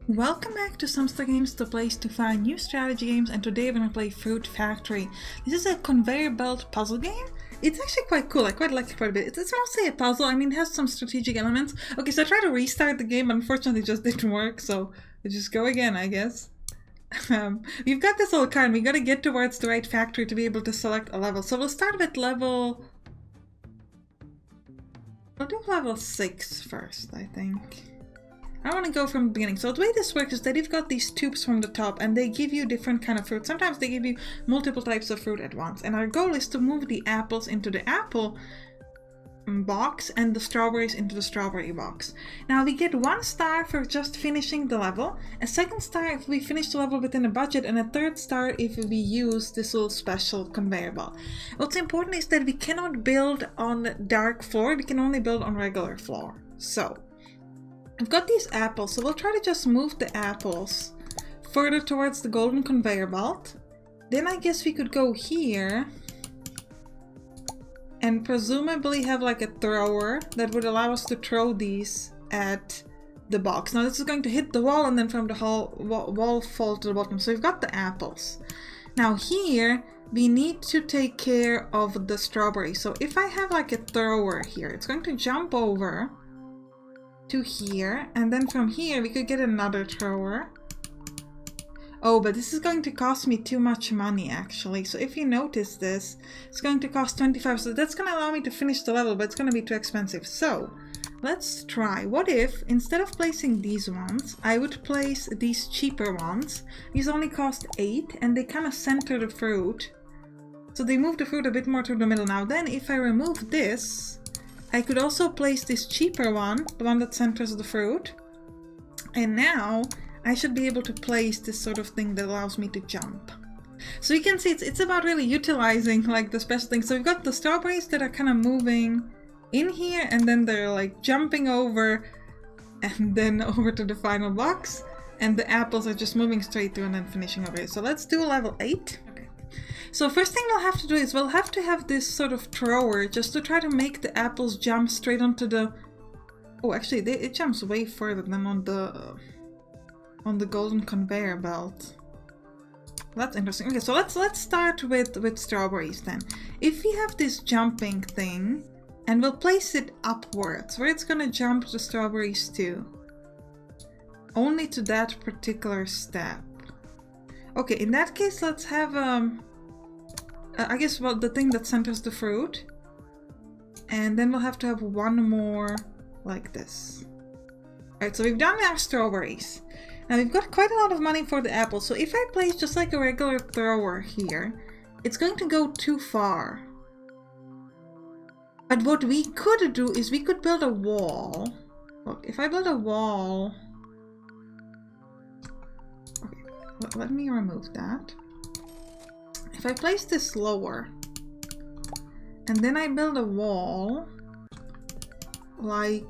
Welcome back to Sampstra Games, the place to find new strategy games, and today we're gonna play Fruit Factory. This is a conveyor belt puzzle game. It's actually quite cool, I quite like it quite a bit. It's mostly a puzzle, I mean it has some strategic elements. Okay, so I tried to restart the game, but unfortunately it just didn't work, so we'll just go again, I guess. We've got this little card, we gotta get towards the right factory to be able to select a level. So we'll start with level... We'll do level 6 first, I think. I want to go from the beginning. So the way this works is that you've got these tubes from the top and they give you different kind of fruit. Sometimes they give you multiple types of fruit at once. And our goal is to move the apples into the apple box and the strawberries into the strawberry box. Now we get 1 star for just finishing the level, a 2nd star if we finish the level within a budget, and a 3rd star if we use this little special conveyor belt. What's important is that we cannot build on dark floor, we can only build on regular floor. So I've got these apples, so we'll try to just move the apples further towards the golden conveyor belt. Then I guess we could go here and presumably have like a thrower that would allow us to throw these at the box. Now this is going to hit the wall and then from the wall fall to the bottom. So we've got the apples. Now here we need to take care of the strawberry. So if I have like a thrower here, it's going to jump over to here, and then from here we could get another thrower. Oh, but this is going to cost me too much money actually. So if you notice this, it's going to cost 25, so that's going to allow me to finish the level, but it's going to be too expensive. So let's try. What if instead of placing these ones, I would place these cheaper ones. These only cost 8 and they kind of center the fruit. So they move the fruit a bit more to the middle. Now then if I remove this, I could also place this cheaper one, the one that centers the fruit. And now I should be able to place this sort of thing that allows me to jump. So you can see it's about really utilizing like the special things. So we've got the strawberries that are kind of moving in here and then they're like jumping over and then over to the final box. And the apples are just moving straight through and then finishing over here. So let's do level 8. So first thing we'll have to do is we'll have to have this sort of thrower just to try to make the apples jump straight onto the... Oh, actually, it jumps way further than on the golden conveyor belt. That's interesting. Okay, so let's start with strawberries then. If we have this jumping thing, and we'll place it upwards, where it's gonna jump the strawberries to. Only to that particular step. Okay, in that case, let's have I guess well the thing that centers the fruit, and then we'll have to have one more like this. Alright, so we've done our strawberries. Now we've got quite a lot of money for the apples, so if I place just like a regular thrower here, it's going to go too far. But what we could do is we could build a wall. Look, if I build a wall... Okay, let me remove that. If I place this lower, and then I build a wall, like...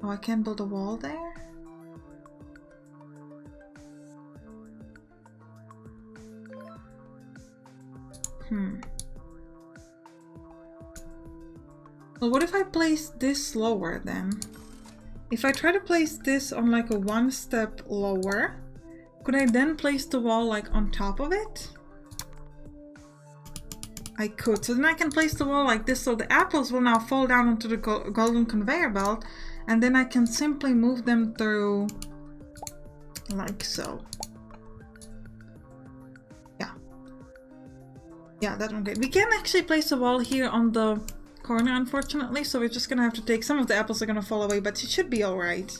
Oh, I can't build a wall there? Well, what if I place this lower then? If I try to place this on like a 1 step lower, could I then place the wall like on top of it? I could. So then I can place the wall like this, so the apples will now fall down onto the golden conveyor belt, and then I can simply move them through like so. Yeah, that one good. We can actually place a wall here on the corner, unfortunately, so we're just gonna have to take some of the apples are gonna fall away, but it should be alright.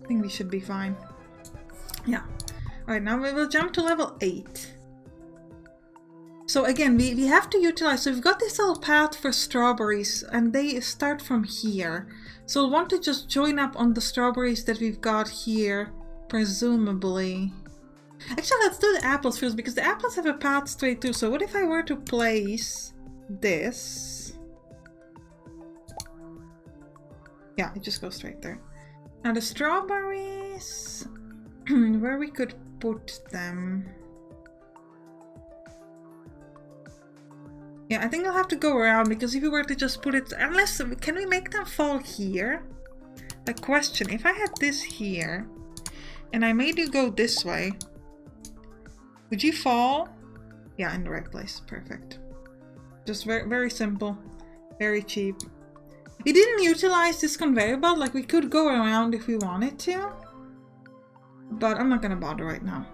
I think we should be fine. Yeah. Alright, now we will jump to level 8. So again, we have to utilize, so we've got this little path for strawberries and they start from here. So we'll want to just join up on the strawberries that we've got here, presumably. Actually, let's do the apples first because the apples have a path straight through. So what if I were to place this? Yeah, it just goes straight there. Now the strawberries, where we could put them. Yeah, I think I'll have to go around because if we were to just put it... Unless... Can we make them fall here? A question. If I had this here... And I made you go this way. Would you fall? Yeah, in the right place. Perfect. Just very, very simple. Very cheap. We didn't utilize this conveyor belt. Like, we could go around if we wanted to. But I'm not gonna bother right now.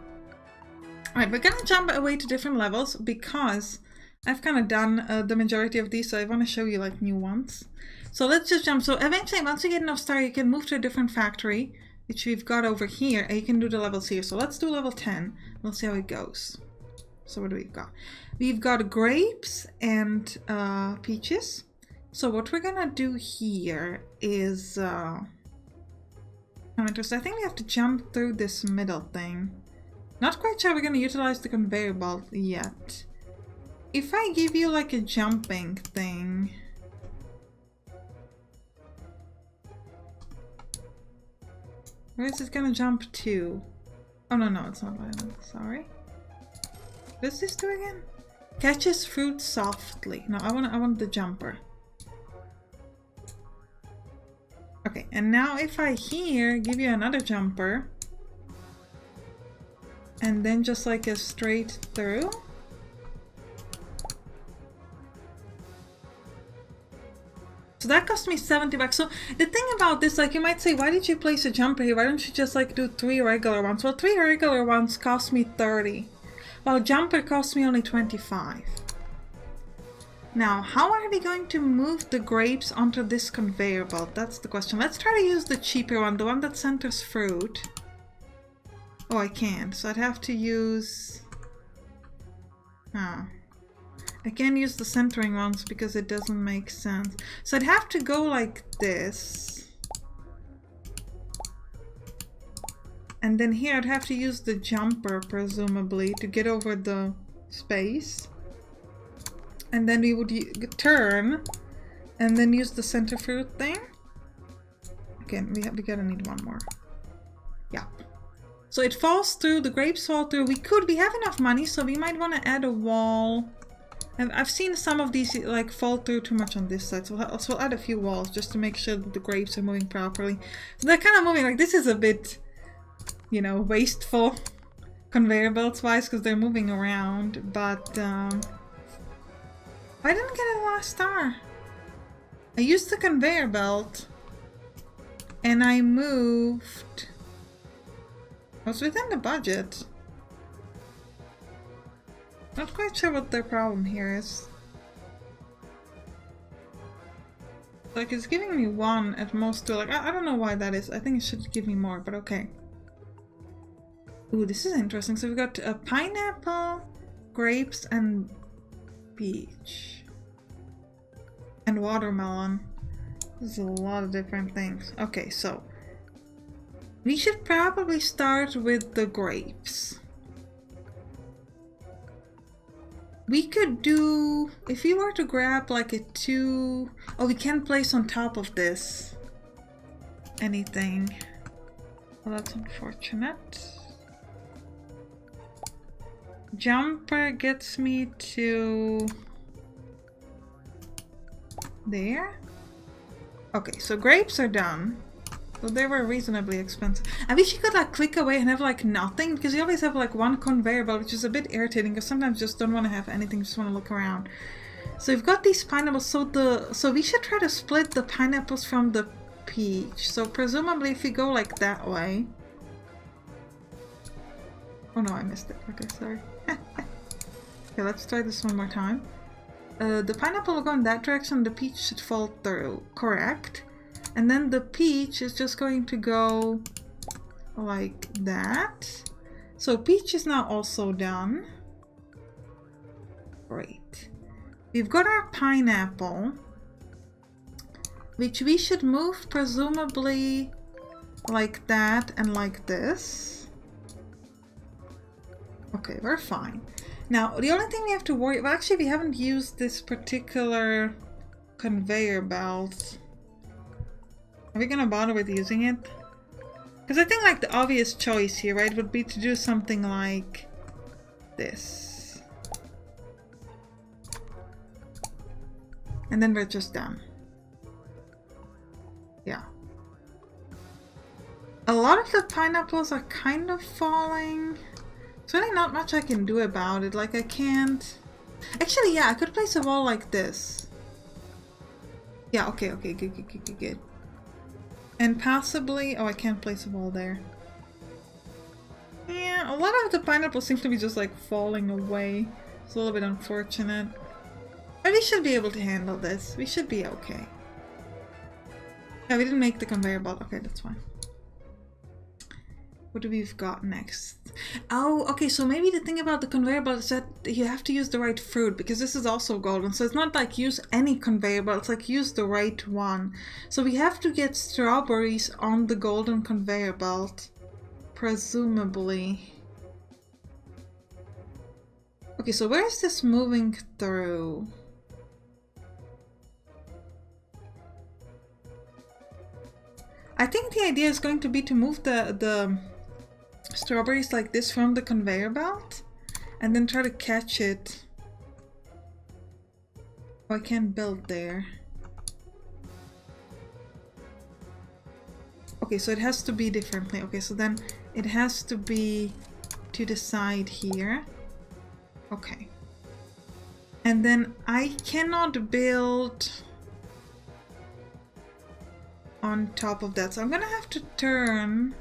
Alright, we're gonna jump away to different levels because I've kind of done the majority of these, so I want to show you like new ones. So let's just jump. So eventually, once you get enough star, you can move to a different factory, which we've got over here, and you can do the levels here. So let's do level 10. We'll see how it goes. So what do we've got? We've got grapes and peaches. So what we're gonna do here is I'm interested. I think we have to jump through this middle thing. Not quite sure we're gonna utilize the conveyor belt yet. If I give you like a jumping thing. Where is it gonna jump to? Oh no, it's not violent, sorry. What does this do again? Catches fruit softly. No, I want the jumper. Okay, and now if I here give you another jumper and then just like a straight through. So that cost me 70 bucks. So the thing about this, like you might say, why did you place a jumper here? Why don't you just like do 3 regular ones? Well, 3 regular ones cost me 30. While jumper cost me only 25. Now, how are we going to move the grapes onto this conveyor belt? That's the question. Let's try to use the cheaper one, the one that centers fruit. Oh, I can't. So I'd have to use... I can't use the centering ones because it doesn't make sense. So I'd have to go like this. And then here I'd have to use the jumper, presumably, to get over the space. And then we would turn and then use the center fruit thing. Again, we gotta need one more. Yeah. So it falls through, the grapes fall through. We have enough money, so we might want to add a wall. And I've seen some of these like fall through too much on this side, so we'll add a few walls just to make sure that the grapes are moving properly. So they're kind of moving, like this is a bit, you know, wasteful conveyor belts wise because they're moving around, but I didn't get a last star. I used the conveyor belt and I moved. I was within the budget. Not quite sure what their problem here is. Like it's giving me 1 at most 2. Like I don't know why that is. I think it should give me more, but okay. Ooh, this is interesting. So we've got a pineapple, grapes, and peach. And watermelon. There's a lot of different things. Okay, so we should probably start with the grapes. We could do, if we were to grab like a 2, oh, we can't place on top of this anything. Well, that's unfortunate. Jumper gets me to there. Okay, so grapes are done. So they were reasonably expensive. I wish you could like click away and have like nothing, because you always have like one conveyor belt, which is a bit irritating because sometimes you just don't want to have anything, just want to look around. So we've got these pineapples. So we should try to split the pineapples from the peach. So presumably if we go like that way. Oh no, I missed it. Okay, sorry. Okay, let's try this one more time. The pineapple will go in that direction, the peach should fall through. Correct. And then the peach is just going to go like that. So peach is now also done. Great. We've got our pineapple, which we should move presumably like that and like this. Okay, we're fine. Now, the only thing we have to worry about, actually we haven't used this particular conveyor belt. Are we gonna bother with using it? Because I think like the obvious choice here, right, would be to do something like this. And then we're just done. Yeah. A lot of the pineapples are kind of falling. There's really not much I can do about it. Like, I can't... Actually, yeah, I could place a wall like this. Yeah, okay, good. And possibly... Oh, I can't place a wall there. Yeah, a lot of the pineapples seem to be just, like, falling away. It's a little bit unfortunate. But we should be able to handle this. We should be okay. Yeah, we didn't make the conveyor belt. Okay, that's fine. What do we've got next? Oh, okay, so maybe the thing about the conveyor belt is that you have to use the right fruit, because this is also golden. So it's not like use any conveyor belt, it's like use the right one. So we have to get strawberries on the golden conveyor belt, presumably. Okay, so where is this moving through? I think the idea is going to be to move the strawberries like this from the conveyor belt and then try to catch it. Oh, I can't build there. Okay, so it has to be differently. Okay, so then it has to be to the side here. Okay. And then I cannot build on top of that, so I'm gonna have to turn.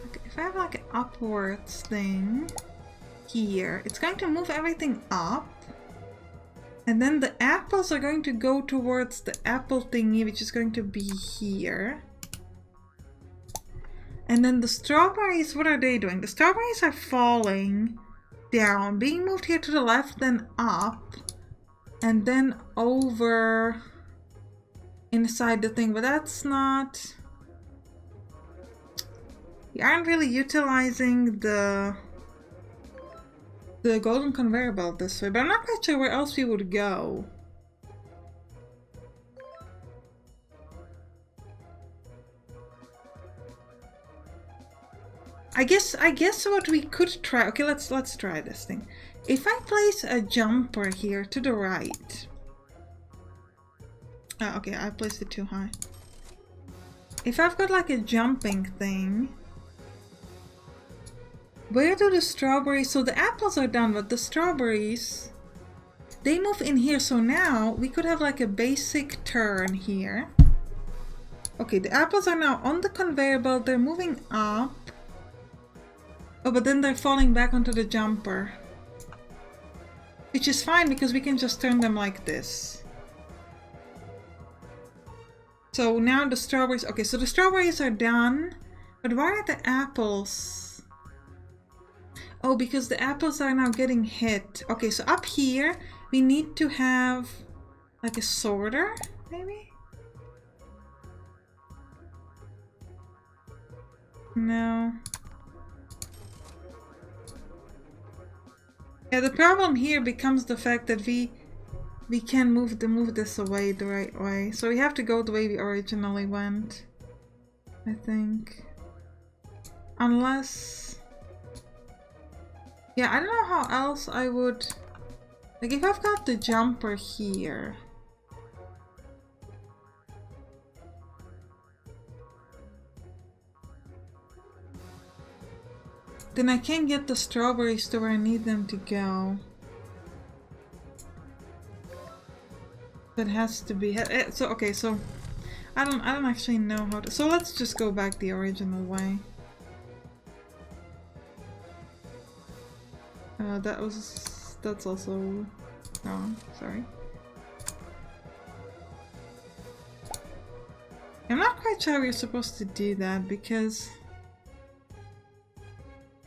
Okay, if I have like an upwards thing here, it's going to move everything up, and then the apples are going to go towards the apple thingy, which is going to be here. And then the strawberries, what are they doing? The strawberries are falling down, being moved here to the left, then up, and then over inside the thing, but that's not... We aren't really utilizing the golden conveyor belt this way, but I'm not quite sure where else we would go. I guess what we could try... Okay, let's try this thing. If I place a jumper here to the right... okay, I placed it too high. If I've got like a jumping thing, where do the strawberries... So the apples are done, but the strawberries, they move in here. So now we could have like a basic turn here. Okay, the apples are now on the conveyor belt. They're moving up. Oh, but then they're falling back onto the jumper. Which is fine because we can just turn them like this. So now the strawberries... Okay, so the strawberries are done. But why are the apples? Oh, because the apples are now getting hit. Okay, so up here we need to have like a sorter, maybe? No. Yeah, the problem here becomes the fact that we can move this away the right way. So we have to go the way we originally went, I think. Unless... Yeah, I don't know how else I would... Like, if I've got the jumper here... then I can't get the strawberries to where I need them to go. It has to be... So, okay, so... I don't actually know how to... So let's just go back the original way. That's also wrong, sorry. I'm not quite sure how you're supposed to do that because...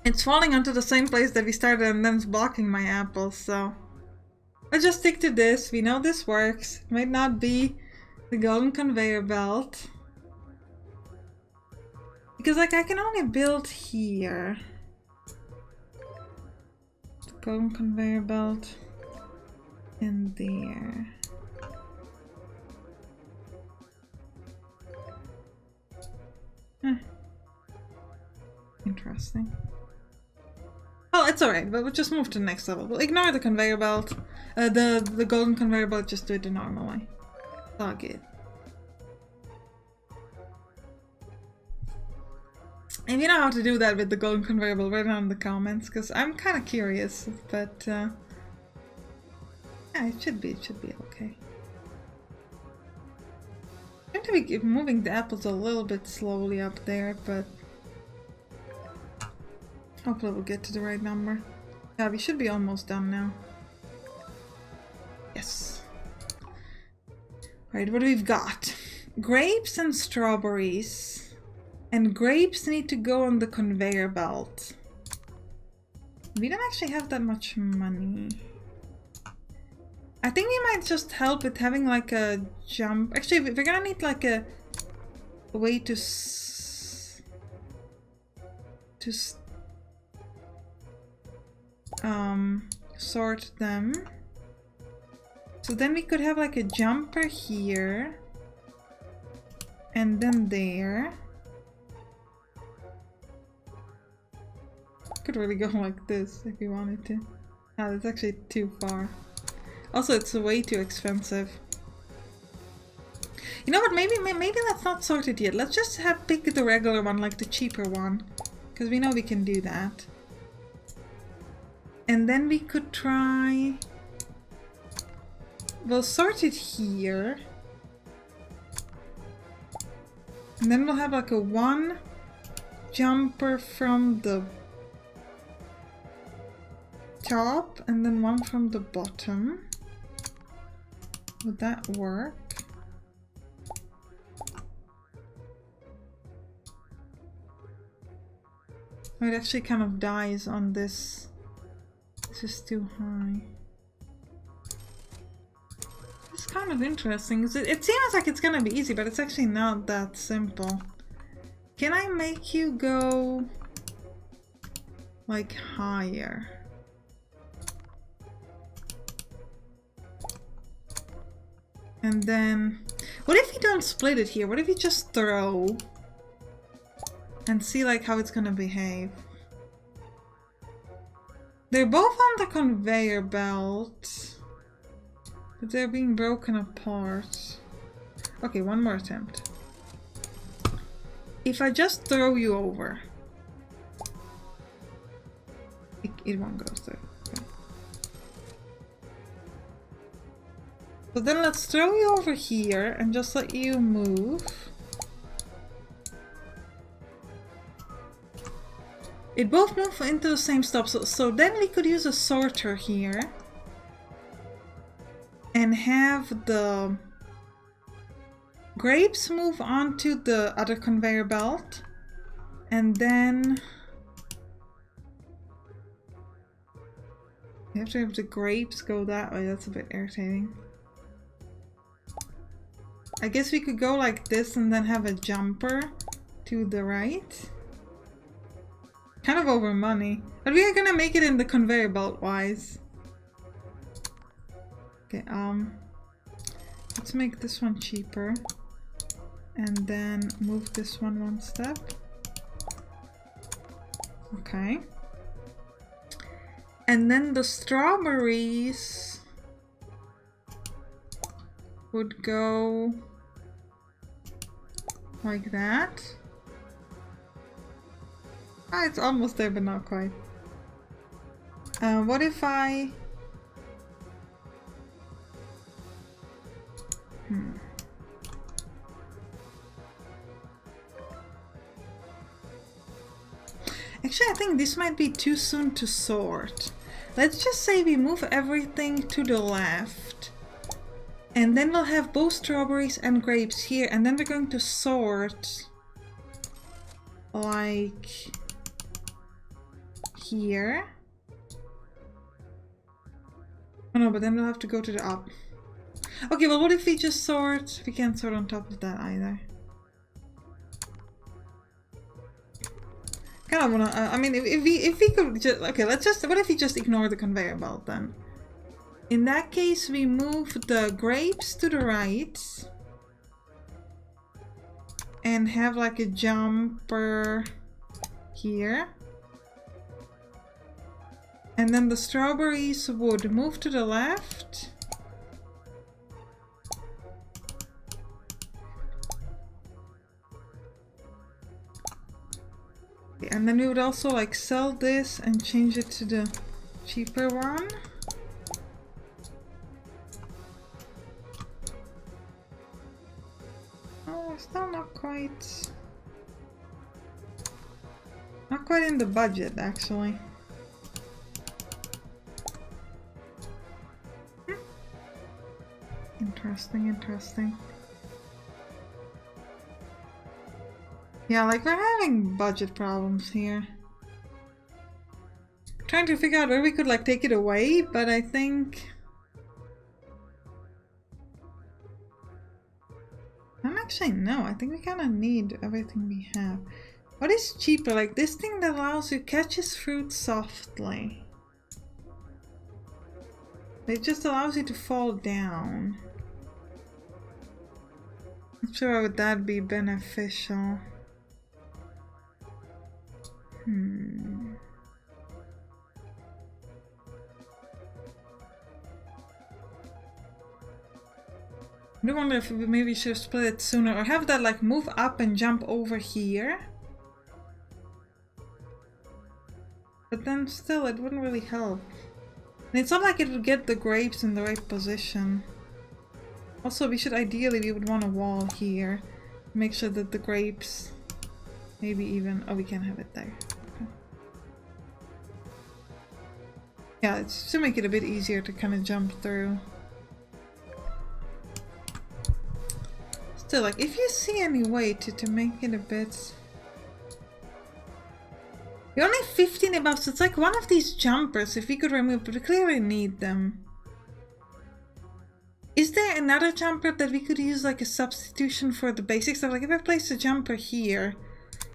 it's falling onto the same place that we started and then it's blocking my apples, so... I'll just stick to this. We know this works. It might not be the golden conveyor belt. Because, like, I can only build here. The golden conveyor belt. And there. Interesting. Well, it's alright, but we'll just move to the next level. We'll ignore the conveyor belt. The golden conveyor belt, just do it the normal way. It's all good. If you know how to do that with the golden conveyor belt, write it down in the comments, because I'm kind of curious, but yeah, it should be okay. I'm going to be moving the apples a little bit slowly up there, but hopefully we'll get to the right number. Yeah, we should be almost done now. Yes. Right, what do we've got? Grapes and strawberries. And grapes need to go on the conveyor belt. We don't actually have that much money. I think we might just help with having like a jump. Actually, we're gonna need like a way to sort them. So then we could have like a jumper here. And then there. Could really go like this if you wanted to. Ah, that's actually too far. Also, it's way too expensive. You know what? Maybe let's not sort it yet. Let's just pick the regular one, like the cheaper one, because we know we can do that. And then we could try. We'll sort it here, and then we'll have like a one jumper from the top and then one from the bottom. Would that work? Oh, it actually kind of dies on this. This is too high. It's kind of interesting. It seems like it's gonna be easy, but it's actually not that simple. Can I make you go like higher? And then, what if you don't split it here? What if you just throw and see like how it's gonna behave? They're both on the conveyor belt, but they're being broken apart. Okay, one more attempt. If I just throw you over, it won't go through. So then let's throw you over here and just let you move. It both move into the same stop, so then we could use a sorter here and have the grapes move onto the other conveyor belt, and then we have to have the grapes go that way. That's a bit irritating. I guess we could go like this and then have a jumper to the right. Kind of over money. But we are gonna make it in the conveyor belt wise. Okay, let's make this one cheaper. And then move this one step. Okay. And then the strawberries would go like that. Ah, it's almost there, but not quite. What if I... Actually, I think this might be too soon to sort. Let's just say we move everything to the left. And then we'll have both strawberries and grapes here. And then we're going to sort like here. Oh no, but then we'll have to go to the up. Okay, well, what if we just sort? We can't sort on top of that either. Kind of wanna. I mean, if we could just, okay, let's just. What if we just ignore the conveyor belt then? In that case, we move the grapes to the right and have like a jumper here. And then the strawberries would move to the left. And then we would also like sell this and change it to the cheaper one. Oh, still not quite in the budget actually. Interesting, interesting. Yeah, like we're having budget problems here. Trying to figure out where we could like take it away, but I think I think we kind of need everything we have. What is cheaper? Like this thing that allows you catches fruit softly. It just allows you to fall down. Not sure how would that be beneficial. I do wonder if we maybe should have split it sooner or have that like move up and jump over here. But then still it wouldn't really help. And it's not like it would get the grapes in the right position. Also we would want a wall here. Make sure that the grapes maybe even we can't have it there. Okay. Yeah, it's to make it a bit easier to kind of jump through. Still, like, if you see any way to make it a bit... You're only 15 above, so it's like one of these jumpers, if we could remove, but we clearly need them. Is there another jumper that we could use like a substitution for the basics? So like if I place a jumper here,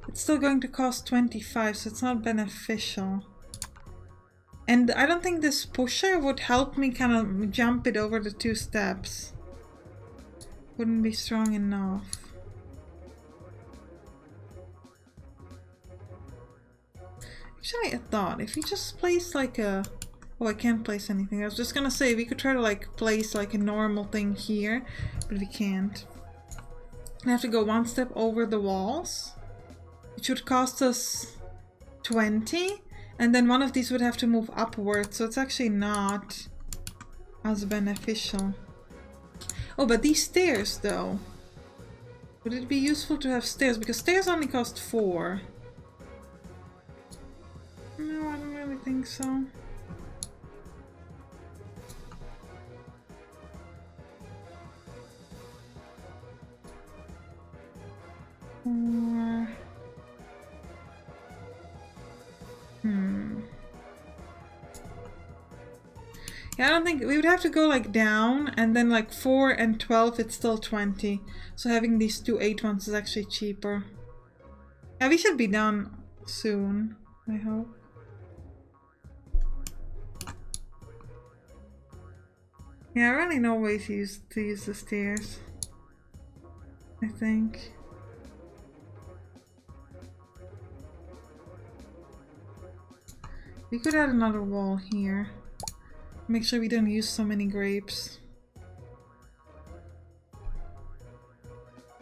it's still going to cost 25, so it's not beneficial. And I don't think this pusher would help me kind of jump it over the 2 steps. Wouldn't be strong enough. Actually, I thought if you just place like a... Oh, I can't place anything. I was just gonna say we could try to like place like a normal thing here, but we can't. I have to go 1 step over the walls. It should cost us 20, and then one of these would have to move upwards, so it's actually not as beneficial. Oh, but these stairs though. Would it be useful to have stairs? Because stairs only cost 4. No, I don't really think so. Or... Yeah, I don't think we would have to go like down, and then like 4 and 12 it's still 20. So having these 2 8 ones is actually cheaper. Yeah, we should be done soon, I hope. Yeah, I really know ways to use the stairs, I think. We could add another wall here. Make sure we don't use so many grapes.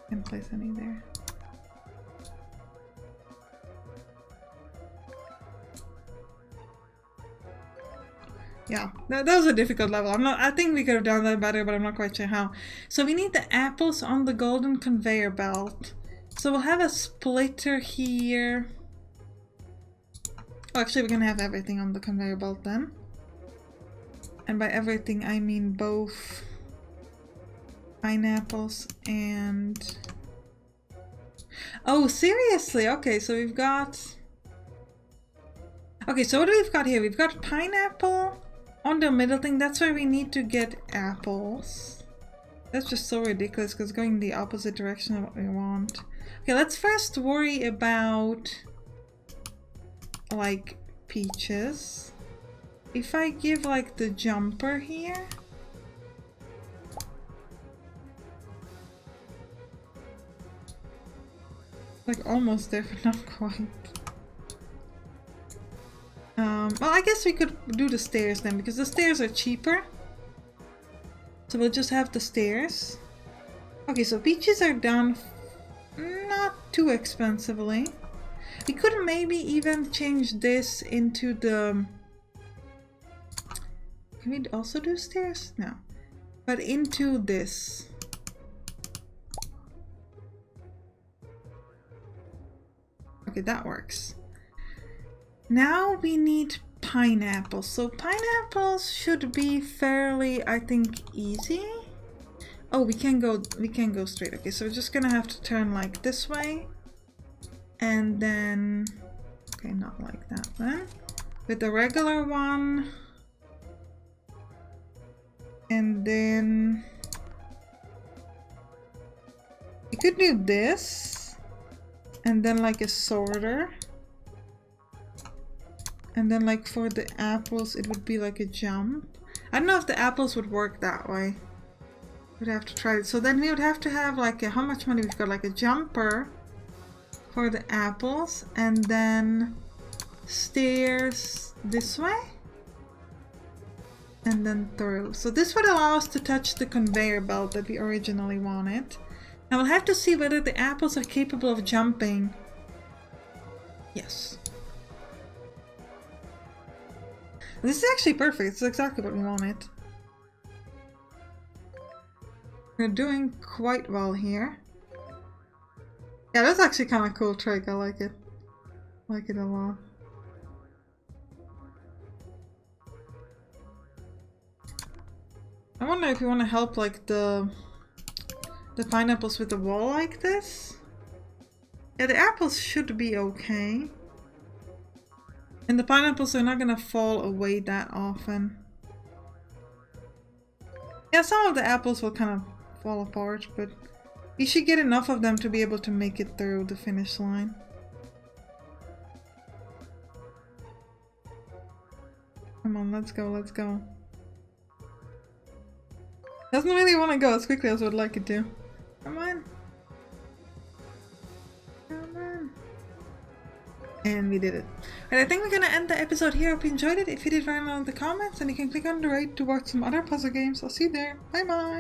Can't place any there. Yeah, that was a difficult level. I think we could have done that better, but I'm not quite sure how. So we need the apples on the golden conveyor belt. So we'll have a splitter here. Oh, actually, we're gonna have everything on the conveyor belt then. And by everything, I mean both pineapples and... Oh, seriously? Okay, so we've got... Okay, so what do we've got here? We've got pineapple on the middle thing. That's where we need to get apples. That's just so ridiculous because it's going the opposite direction of what we want. Okay, let's first worry about like peaches. If I give like the jumper here, like almost there but not quite. Well, I guess we could do the stairs then, because the stairs are cheaper. So we'll just have the stairs. Okay, so peaches are done not too expensively. We could maybe even change this into the... Can we also do stairs? No. But into this. Okay, that works. Now we need pineapples. So pineapples should be fairly, I think, easy. Oh, we can go straight. Okay, so we're just gonna have to turn like this way. And then, okay, not like that then. With the regular one. And then you could do this. And then like a sorter. And then like for the apples, it would be like a jump. I don't know if the apples would work that way. We'd have to try it. So then we would have to have like a, how much money we've got? Like a jumper for the apples. And then stairs this way. And then through. So this would allow us to touch the conveyor belt that we originally wanted. Now we'll have to see whether the apples are capable of jumping. Yes. This is actually perfect. It's exactly what we wanted. We're doing quite well here. Yeah, that's actually kind of a cool trick. I like it. I like it a lot. I wonder if you want to help like the pineapples with the wall like this. Yeah, the apples should be okay. And the pineapples are not gonna fall away that often. Yeah, some of the apples will kind of fall apart, but you should get enough of them to be able to make it through the finish line. Come on, let's go, let's go. Doesn't really want to go as quickly as I would like it to. Come on. Come on. And we did it. Alright, I think we're gonna end the episode here. Hope you enjoyed it. If you did, write down in the comments, and you can click on the right to watch some other puzzle games. I'll see you there. Bye bye.